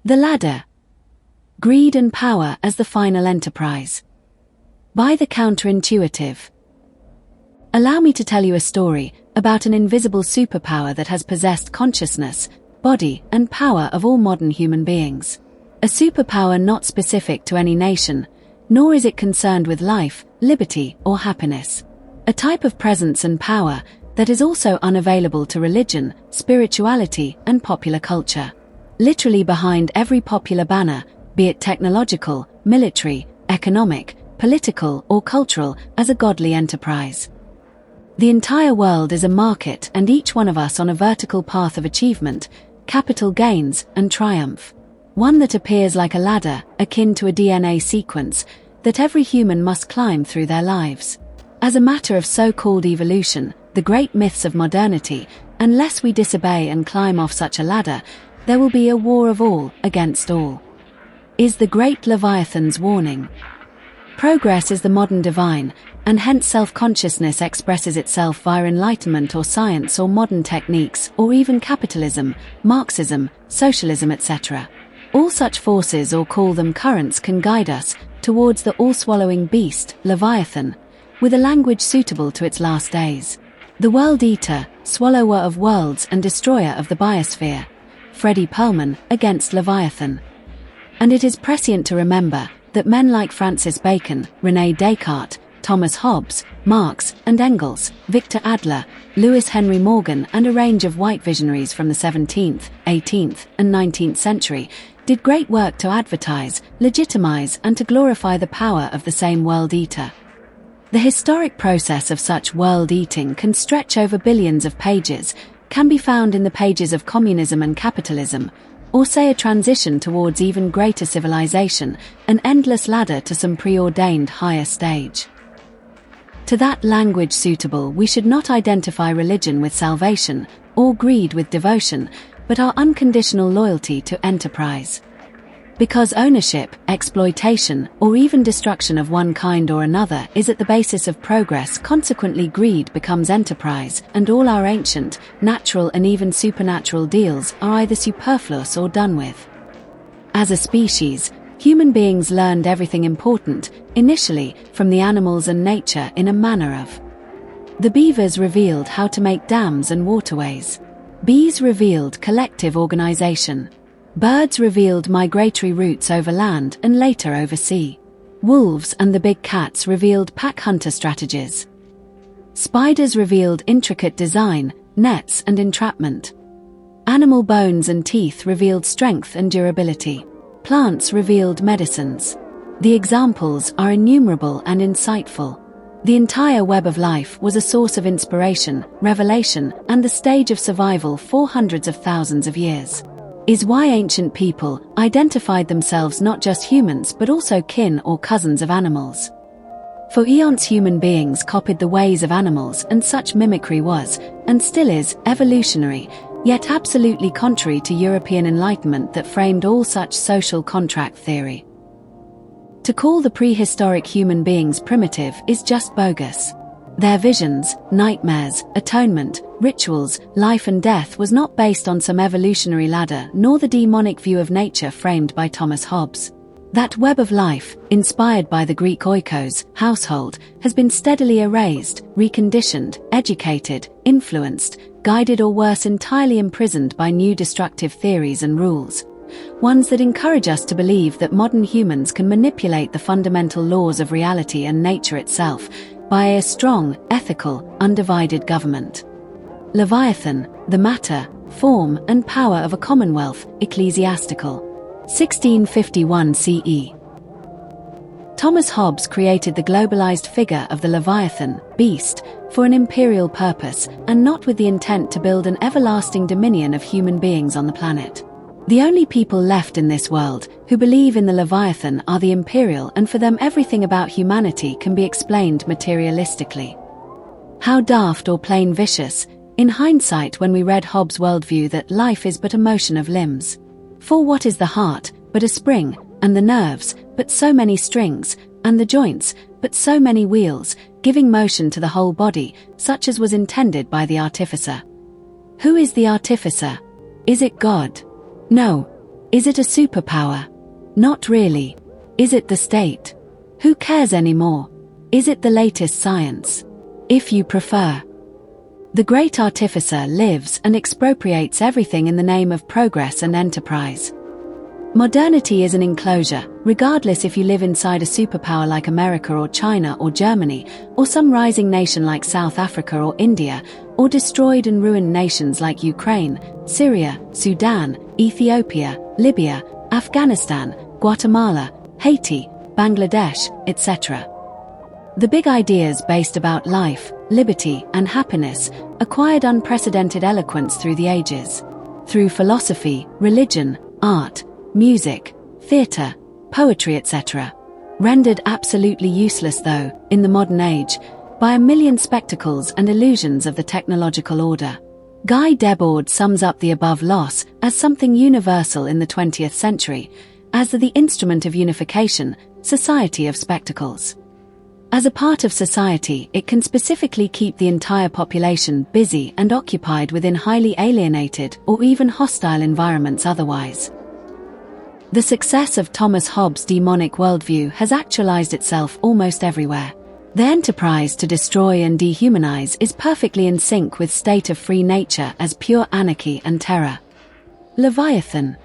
The ladder. Greed and power as the final enterprise. By the counterintuitive. Allow me to tell you a story about an invisible superpower that has possessed consciousness, body, and power of all modern human beings. A superpower not specific to any nation, nor is it concerned with life, liberty, or happiness. A type of presence and power that is also unavailable to religion, spirituality, and popular culture. Literally behind every popular banner, be it technological, military, economic, political, or cultural, as a godly enterprise. The entire world is a market, and each one of us on a vertical path of achievement, capital gains, and triumph. One that appears like a ladder, akin to a DNA sequence, that every human must climb through their lives. As a matter of so-called evolution, the great myths of modernity, unless we disobey and climb off such a ladder, there will be a war of all against all. Is the great Leviathan's warning. Progress is the modern divine, and hence self-consciousness expresses itself via enlightenment or science or modern techniques or even capitalism, Marxism, socialism, etc. All such forces, or call them currents, can guide us towards the all-swallowing beast, Leviathan, with a language suitable to its last days. The world eater, swallower of worlds and destroyer of the biosphere. Freddie Perlman against Leviathan. And it is prescient to remember that men like Francis Bacon, René Descartes, Thomas Hobbes, Marx and Engels, Victor Adler, Lewis Henry Morgan, and a range of white visionaries from the 17th, 18th, and 19th century did great work to advertise, legitimize, and to glorify the power of the same world eater. The historic process of such world eating can stretch over billions of pages, can be found in the pages of communism and capitalism, or say a transition towards even greater civilization, an endless ladder to some preordained higher stage. To that language suitable, we should not identify religion with salvation, or greed with devotion, but our unconditional loyalty to enterprise. Because ownership, exploitation, or even destruction of one kind or another is at the basis of progress, consequently greed becomes enterprise, and all our ancient, natural and even supernatural deals are either superfluous or done with. As a species, human beings learned everything important, initially, from the animals and nature in a manner of. The beavers revealed how to make dams and waterways. Bees revealed collective organization. Birds revealed migratory routes over land and later over sea. Wolves and the big cats revealed pack hunter strategies. Spiders revealed intricate design, nets and entrapment. Animal bones and teeth revealed strength and durability. Plants revealed medicines. The examples are innumerable and insightful. The entire web of life was a source of inspiration, revelation, and the stage of survival for hundreds of thousands of years. Is why ancient people identified themselves not just humans but also kin or cousins of animals. For eons human beings copied the ways of animals, and such mimicry was, and still is, evolutionary, yet absolutely contrary to European Enlightenment that framed all such social contract theory. To call the prehistoric human beings primitive is just bogus. Their visions, nightmares, atonement, rituals, life and death was not based on some evolutionary ladder nor the demonic view of nature framed by Thomas Hobbes. That web of life, inspired by the Greek oikos, household, has been steadily erased, reconditioned, educated, influenced, guided or worse entirely imprisoned by new destructive theories and rules. Ones that encourage us to believe that modern humans can manipulate the fundamental laws of reality and nature itself, by a strong, ethical, undivided government. Leviathan, the matter, form, and power of a commonwealth, ecclesiastical. 1651 CE. Thomas Hobbes created the globalized figure of the Leviathan, beast, for an imperial purpose, and not with the intent to build an everlasting dominion of human beings on the planet. The only people left in this world who believe in the Leviathan are the imperial, and for them everything about humanity can be explained materialistically. How daft or plain vicious, in hindsight, when we read Hobbes' worldview that life is but a motion of limbs. For what is the heart but a spring, and the nerves but so many strings, and the joints but so many wheels, giving motion to the whole body, such as was intended by the artificer. Who is the artificer? Is it God? No. Is it a superpower? Not really. Is it the state? Who cares anymore? Is it the latest science? If you prefer. The great artificer lives and expropriates everything in the name of progress and enterprise. Modernity is an enclosure, regardless if you live inside a superpower like America or China or Germany, or some rising nation like South Africa or India, or destroyed and ruined nations like Ukraine, Syria, Sudan, Ethiopia, Libya, Afghanistan, Guatemala, Haiti, Bangladesh, etc. The big ideas based about life, liberty, and happiness acquired unprecedented eloquence through the ages. Through philosophy, religion, art, music, theatre, poetry, etc. Rendered absolutely useless, though, in the modern age, by a million spectacles and illusions of the technological order. Guy Debord sums up the above loss as something universal in the 20th century, as the instrument of unification, society of spectacles. As a part of society, it can specifically keep the entire population busy and occupied within highly alienated or even hostile environments otherwise. The success of Thomas Hobbes' demonic worldview has actualized itself almost everywhere. The enterprise to destroy and dehumanize is perfectly in sync with state of free nature as pure anarchy and terror. Leviathan.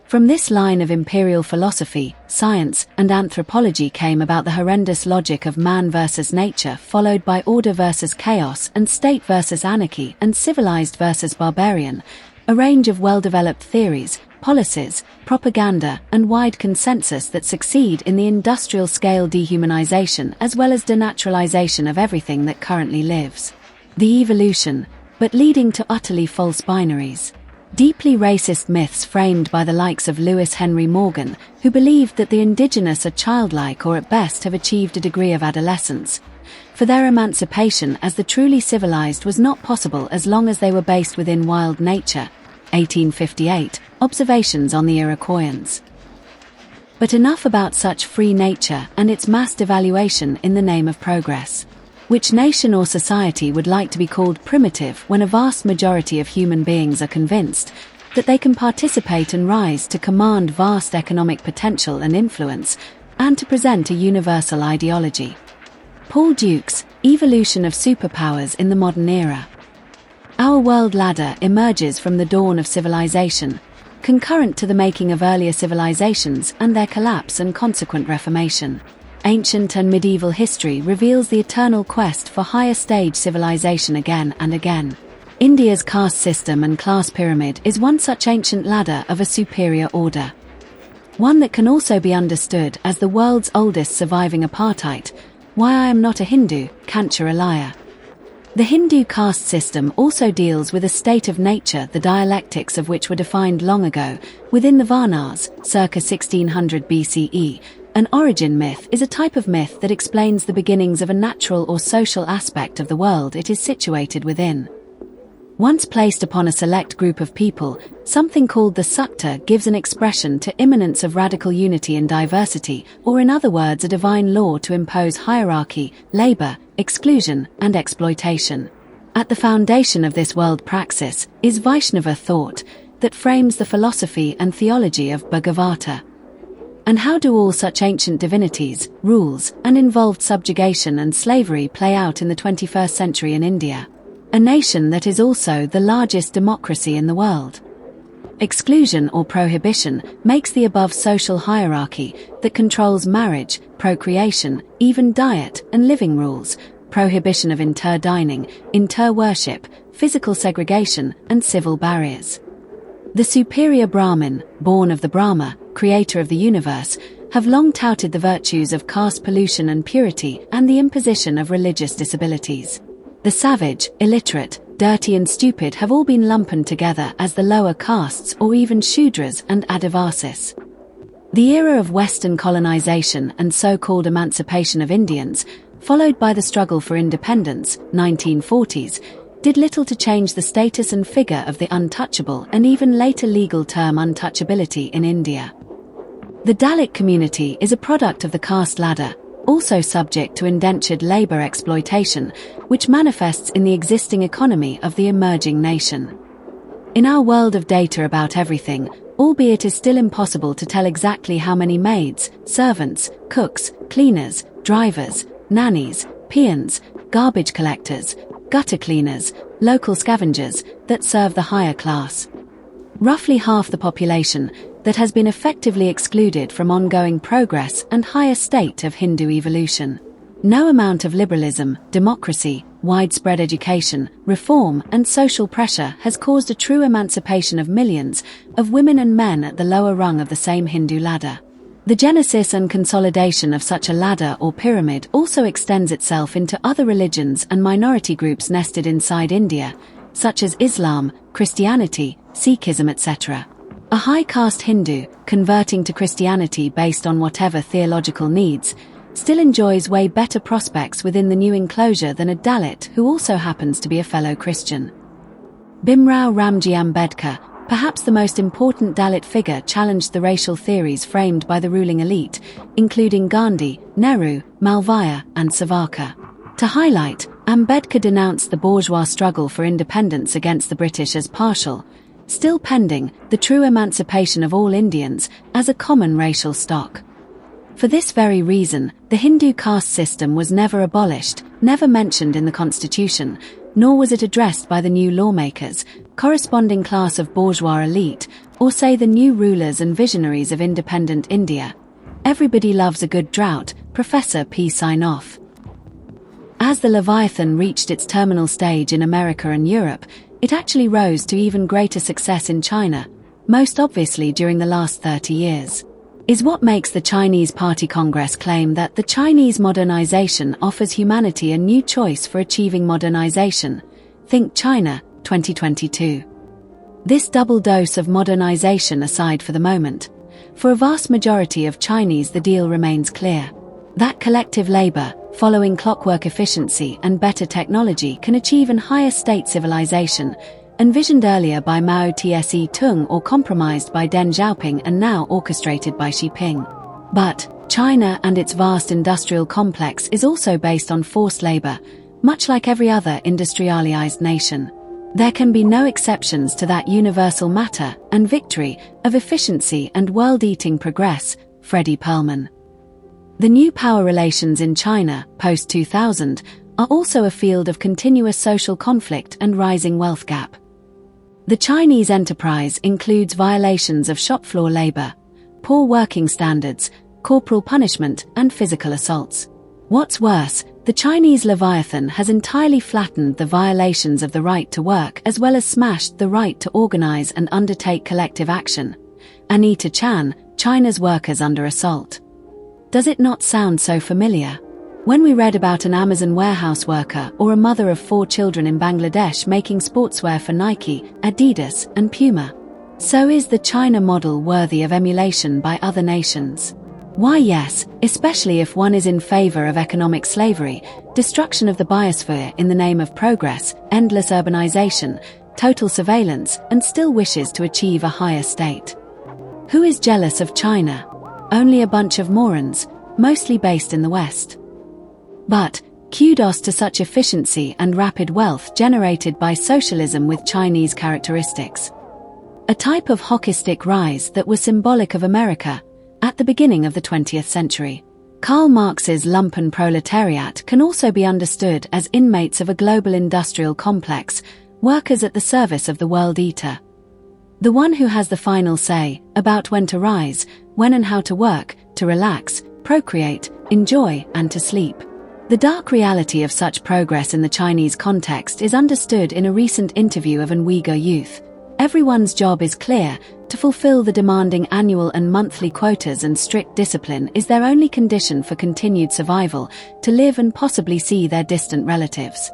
From this line of imperial philosophy, science, and anthropology came about the horrendous logic of man versus nature, followed by order versus chaos and state versus anarchy and civilized versus barbarian, a range of well-developed theories, policies, propaganda, and wide consensus that succeed in the industrial-scale dehumanization as well as denaturalization of everything that currently lives. The evolution, but leading to utterly false binaries. Deeply racist myths framed by the likes of Lewis Henry Morgan, who believed that the indigenous are childlike or at best have achieved a degree of adolescence, for their emancipation as the truly civilized was not possible as long as they were based within wild nature. 1858, Observations on the Iroquoians. But enough about such free nature and its mass devaluation in the name of progress. Which nation or society would like to be called primitive when a vast majority of human beings are convinced that they can participate and rise to command vast economic potential and influence, and to present a universal ideology? Paul Duke's Evolution of Superpowers in the Modern Era. Our world ladder emerges from the dawn of civilization, concurrent to the making of earlier civilizations and their collapse and consequent reformation. Ancient and medieval history reveals the eternal quest for higher stage civilization again and again. India's caste system and class pyramid is one such ancient ladder of a superior order. One that can also be understood as the world's oldest surviving apartheid. Why I am not a Hindu, Kancha a liar. The Hindu caste system also deals with a state of nature the dialectics of which were defined long ago, within the Varnas, circa 1600 BCE. An origin myth is a type of myth that explains the beginnings of a natural or social aspect of the world it is situated within. Once placed upon a select group of people, something called the Sukta gives an expression to immanence of radical unity and diversity, or in other words a divine law to impose hierarchy, labor, exclusion, and exploitation. At the foundation of this world praxis is Vaishnava thought that frames the philosophy and theology of Bhagavata. And how do all such ancient divinities, rules, and involved subjugation and slavery play out in the 21st century in India? A nation that is also the largest democracy in the world. Exclusion or prohibition makes the above social hierarchy that controls marriage, procreation, even diet and living rules, prohibition of inter-dining, inter-worship, physical segregation, and civil barriers. The superior Brahmin, born of the Brahma, creator of the universe, have long touted the virtues of caste pollution and purity and the imposition of religious disabilities. The savage, illiterate, dirty and stupid have all been lumped together as the lower castes or even Shudras and Adivasis. The era of Western colonization and so-called emancipation of Indians, followed by the struggle for independence, 1940s, did little to change the status and figure of the untouchable and even later legal term untouchability in India. The Dalit community is a product of the caste ladder, also subject to indentured labor exploitation, which manifests in the existing economy of the emerging nation. In our world of data about everything, albeit is still impossible to tell exactly how many maids, servants, cooks, cleaners, drivers, nannies, peons, garbage collectors, gutter cleaners, local scavengers, that serve the higher class. Roughly half the population that has been effectively excluded from ongoing progress and higher state of Hindu evolution. No amount of liberalism, democracy, widespread education, reform, and social pressure has caused a true emancipation of millions of women and men at the lower rung of the same Hindu ladder. The genesis and consolidation of such a ladder or pyramid also extends itself into other religions and minority groups nested inside India, such as Islam, Christianity, Sikhism, etc. A high-caste Hindu, converting to Christianity based on whatever theological needs, still enjoys way better prospects within the new enclosure than a Dalit who also happens to be a fellow Christian. Bhimrao Ramji Ambedkar, perhaps the most important Dalit figure, challenged the racial theories framed by the ruling elite, including Gandhi, Nehru, Malviya, and Savarkar. To highlight, Ambedkar denounced the bourgeois struggle for independence against the British as partial, still pending, the true emancipation of all Indians as a common racial stock. For this very reason, the Hindu caste system was never abolished, never mentioned in the constitution, nor was it addressed by the new lawmakers, corresponding class of bourgeois elite, or say the new rulers and visionaries of independent India. Everybody loves a good drought, Professor P. Sign-off. As the Leviathan reached its terminal stage in America and Europe, it actually rose to even greater success in China, most obviously during the last 30 years. Is what makes the Chinese Party Congress claim that the Chinese modernization offers humanity a new choice for achieving modernization. Think China, 2022. This double dose of modernization aside for the moment, for a vast majority of Chinese the deal remains clear. That collective labor, following clockwork efficiency and better technology, can achieve an higher state civilization, envisioned earlier by Mao Tse-tung or compromised by Deng Xiaoping and now orchestrated by Xi Jinping. But China and its vast industrial complex is also based on forced labor, much like every other industrialized nation. There can be no exceptions to that universal matter and victory of efficiency and world-eating progress, Freddie Perlman. The new power relations in China, post-2000, are also a field of continuous social conflict and rising wealth gap. The Chinese enterprise includes violations of shop floor labor, poor working standards, corporal punishment, and physical assaults. What's worse, the Chinese Leviathan has entirely flattened the violations of the right to work as well as smashed the right to organize and undertake collective action. Anita Chan, China's workers under assault. Does it not sound so familiar? When we read about an Amazon warehouse worker or a mother of 4 children in Bangladesh making sportswear for Nike, Adidas, and Puma. So is the China model worthy of emulation by other nations? Why yes, especially if one is in favor of economic slavery, destruction of the biosphere in the name of progress, endless urbanization, total surveillance, and still wishes to achieve a higher state. Who is jealous of China? Only a bunch of morons, mostly based in the West. But, kudos to such efficiency and rapid wealth generated by socialism with Chinese characteristics. A type of hockey stick rise that was symbolic of America at the beginning of the 20th century. Karl Marx's lumpen proletariat can also be understood as inmates of a global industrial complex, workers at the service of the world eater. The one who has the final say about when to rise, when and how to work, to relax, procreate, enjoy, and to sleep. The dark reality of such progress in the Chinese context is understood in a recent interview of an Uyghur youth. Everyone's job is clear: to fulfill the demanding annual and monthly quotas, and strict discipline is their only condition for continued survival, to live and possibly see their distant relatives.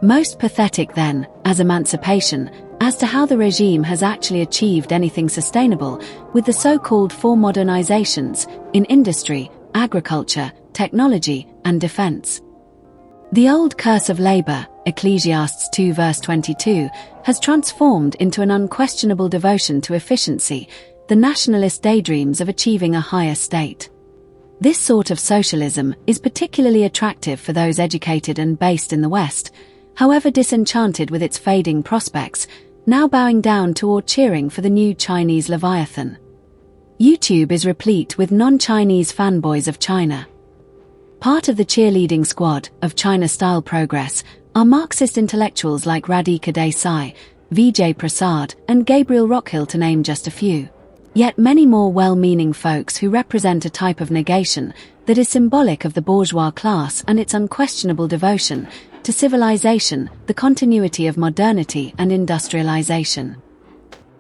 Most pathetic then, as emancipation, as to how the regime has actually achieved anything sustainable with the so-called 4 modernizations in industry, agriculture, technology, and defense. The old curse of labor, Ecclesiastes 2 verse 22, has transformed into an unquestionable devotion to efficiency, the nationalist daydreams of achieving a higher state. This sort of socialism is particularly attractive for those educated and based in the West, however disenchanted with its fading prospects, now bowing down to or cheering for the new Chinese Leviathan. YouTube is replete with non-Chinese fanboys of China. Part of the cheerleading squad of China-style progress are Marxist intellectuals like Radhika Desai, Vijay Prasad, and Gabriel Rockhill, to name just a few. Yet many more well-meaning folks who represent a type of negation that is symbolic of the bourgeois class and its unquestionable devotion to civilization, the continuity of modernity and industrialization.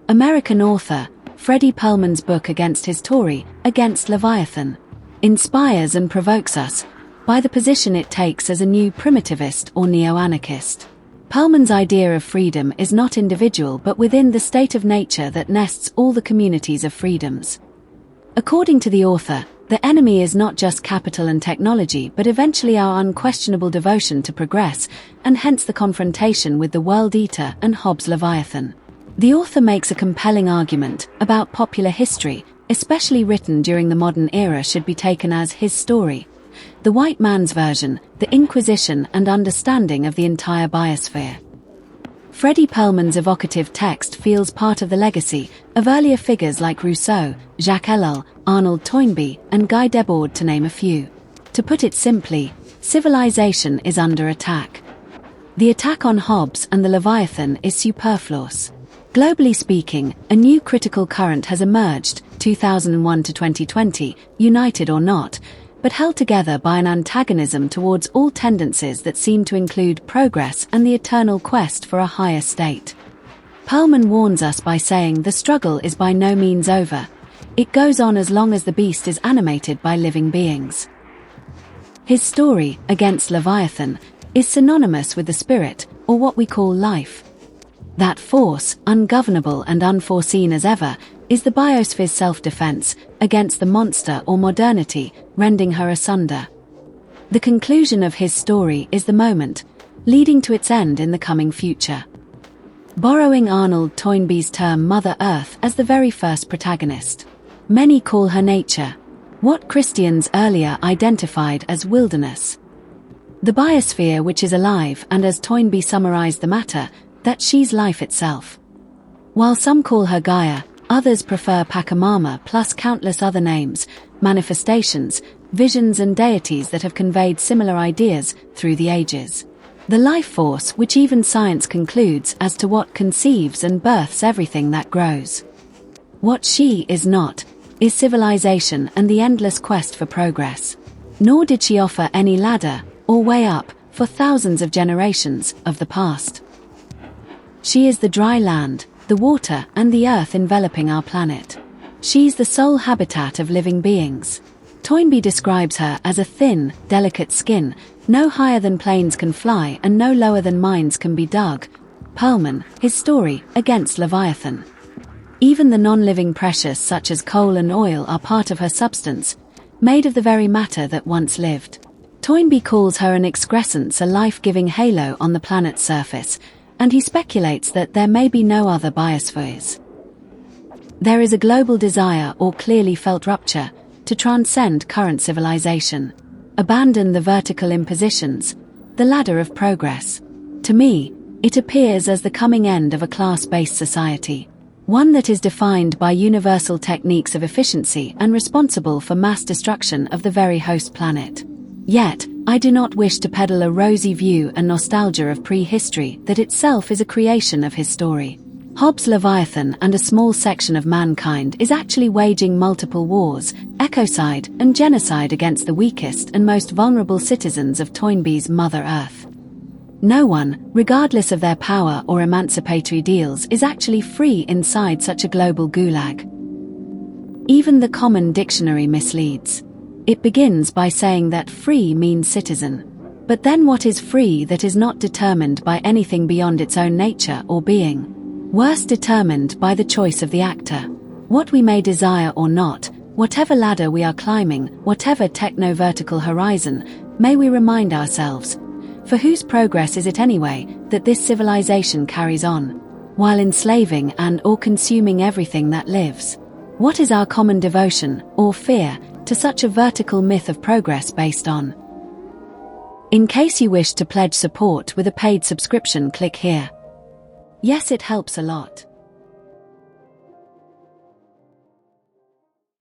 American author Freddie Perlman's book Against His Tory, Against Leviathan, inspires and provokes us by the position it takes as a new primitivist or neo-anarchist. Perlman's idea of freedom is not individual but within the state of nature that nests all the communities of freedoms. According to the author, the enemy is not just capital and technology but eventually our unquestionable devotion to progress, and hence the confrontation with the world eater and Hobbes' Leviathan. The author makes a compelling argument about popular history, especially written during the modern era, should be taken as his story, the white man's version, the Inquisition and understanding of the entire biosphere. Freddie Perlman's evocative text feels part of the legacy of earlier figures like Rousseau, Jacques Ellul, Arnold Toynbee, and Guy Debord, to name a few. To put it simply, civilization is under attack. The attack on Hobbes and the Leviathan is superfluous. Globally speaking, a new critical current has emerged, 2001 to 2020, united or not, but held together by an antagonism towards all tendencies that seem to include progress and the eternal quest for a higher state. Perlman warns us by saying the struggle is by no means over. It goes on as long as the beast is animated by living beings. His story, Against Leviathan, is synonymous with the spirit, or what we call life. That force, ungovernable and unforeseen as ever, is the biosphere's self-defense against the monster or modernity, rending her asunder. The conclusion of his story is the moment, leading to its end in the coming future. Borrowing Arnold Toynbee's term Mother Earth as the very first protagonist, many call her nature, what Christians earlier identified as wilderness. The biosphere which is alive, and as Toynbee summarized the matter, that she's life itself. While some call her Gaia, others prefer Pachamama plus countless other names, manifestations, visions and deities that have conveyed similar ideas through the ages. The life force which even science concludes as to what conceives and births everything that grows. What she is not, is civilization and the endless quest for progress. Nor did she offer any ladder, or way up, for thousands of generations of the past. She is the dry land, the water and the earth enveloping our planet. She's the sole habitat of living beings. Toynbee describes her as a thin, delicate skin, no higher than planes can fly and no lower than mines can be dug. Perlman, his story, Against Leviathan. Even the non-living precious such as coal and oil are part of her substance, made of the very matter that once lived. Toynbee calls her an excrescence, a life-giving halo on the planet's surface, and he speculates that there may be no other biospheres. There is a global desire or clearly felt rupture to transcend current civilization, abandon the vertical impositions, the ladder of progress. To me, it appears as the coming end of a class-based society, one that is defined by universal techniques of efficiency and responsible for mass destruction of the very host planet. Yet, I do not wish to peddle a rosy view and nostalgia of prehistory that itself is a creation of his story. Hobbes' Leviathan and a small section of mankind is actually waging multiple wars, ecocide and genocide against the weakest and most vulnerable citizens of Toynbee's Mother Earth. No one, regardless of their power or emancipatory deals, is actually free inside such a global gulag. Even the common dictionary misleads. It begins by saying that free means citizen. But then what is free that is not determined by anything beyond its own nature or being? Worse, determined by the choice of the actor. What we may desire or not, whatever ladder we are climbing, whatever techno-vertical horizon, may we remind ourselves, for whose progress is it anyway, that this civilization carries on, while enslaving and or consuming everything that lives? What is our common devotion, or fear, to such a vertical myth of progress based on? In case you wish to pledge support with a paid subscription, click here. Yes, it helps a lot.